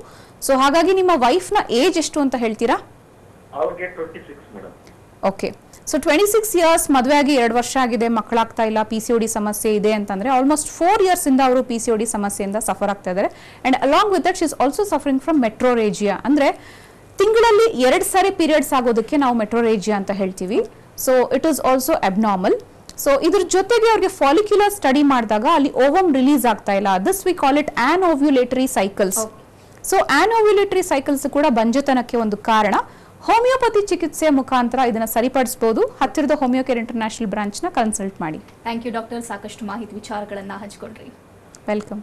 S2: ಸೊ ಹಾಗಾಗಿ ನಿಮ್ಮ ವೈಫ್ ನ ಏಜ್ ಎಷ್ಟು ಅಂತ ಹೇಳ್ತೀರಾ?
S4: ಅವ್ರಿಗೆ 26 ಮೇಡಮ್.
S2: ಓಕೆ. ಸೊ 26 ಇಯರ್ಸ್, ಮದುವೆ ಆಗಿ 2 ವರ್ಷ ಆಗಿದೆ, ಮಕ್ಕಳಾಗ್ತಾ ಇಲ್ಲ, PCOD ಸಮಸ್ಯೆ ಇದೆ ಅಂತಂದ್ರೆ ಆಲ್ಮೋಸ್ಟ್ 4 ಇಯರ್ಸ್ ಇಂದ ಅವರು PCOD ಸಮಸ್ಯೆಯಿಂದ ಸಫರ್ ಆಗ್ತಾ ಇದ್ದಾರೆ. And along with that she is also suffering from metrorrhagia. ಅಂದ್ರೆ ತಿಂಗಳಲ್ಲಿ 2 ಸಾರಿ ಪೀರಿಯಡ್ಸ್ ಆಗೋದಕ್ಕೆ ನಾವು ಮೆಟ್ರೋರೇಜಿಯಾ ಅಂತ ಹೇಳ್ತೀವಿ. So it is also abnormal. So ಇದ್ರ ಜೊತೆಗೆ ಅವ್ರಿಗೆ ಫಾಲಿಕ್ಯುಲರ್ ಸ್ಟಡಿ ಮಾಡಿದಾಗ ಅಲ್ಲಿ ಓವಮ್ ರಿಲೀಸ್ ಆಗ್ತಾ ಇಲ್ಲ. This we call it anovulatory cycles. So anovulatory cycles ಕೂಡ ಬಂಜೆತನಕ್ಕೆ ಒಂದು ಕಾರಣ. ಹೋಮಿಯೋಪತಿ ಚಿಕಿತ್ಸೆ ಮುಖಾಂತರ ಇದನ್ನ ಸರಿಪಡಿಸಬಹುದು. ಹತ್ತಿರದ ಹೋಮಿಯೋ ಕೇರ್ ಇಂಟರ್ನ್ಯಾಷನಲ್ ಬ್ರಾಂಚ್ ನ ಕನ್ಸಲ್ಟ್ ಮಾಡಿ.
S1: ಥ್ಯಾಂಕ್ ಯು ಡಾಕ್ಟರ್, ಸಾಕಷ್ಟು ಮಾಹಿತಿ ವಿಚಾರಗಳನ್ನ ಹಂಚಿಕೊಂಡ್ರಿ.
S2: Welcome.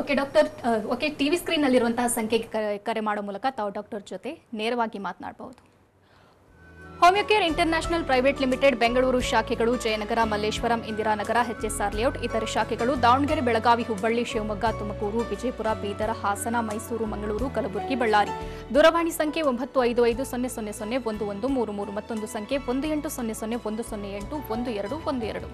S1: Okay doctor, okay, TV screen ನಲ್ಲಿರುವಂತಹ ಸಂಖ್ಯೆಗೆ ಕರೆ ಮಾಡೋ ಮೂಲಕ ತಾವು ಡಾಕ್ಟರ್ ಜೊತೆ ನೇರವಾಗಿ ಮಾತನಾಡಬಹುದು. Homeocare international private limited Bengaluru ಶಾಖೆಗಳು ಜಯನಗರ, ಮಲ್ಲೇಶ್ವರಂ, ಇಂದಿರಾನಗರ, HSR ಲೇಔಟ್. ಇತರೆ ಶಾಖೆಗಳು ದಾವಣಗೆರೆ, ಬೆಳಗಾವಿ, ಹುಬ್ಬಳ್ಳಿ, ಶಿವಮೊಗ್ಗ, ತುಮಕೂರು, ವಿಜಯಪುರ, ಬೀದರ್, ಹಾಸನ, ಮೈಸೂರು, ಮಂಗಳೂರು, ಕಲಬುರಗಿ, ಬಳ್ಳಾರಿ. ದೂರವಾಣಿ ಸಂಖ್ಯೆ 9550001133, ಮತ್ತೊಂದು ಸಂಖ್ಯೆ 180010081212.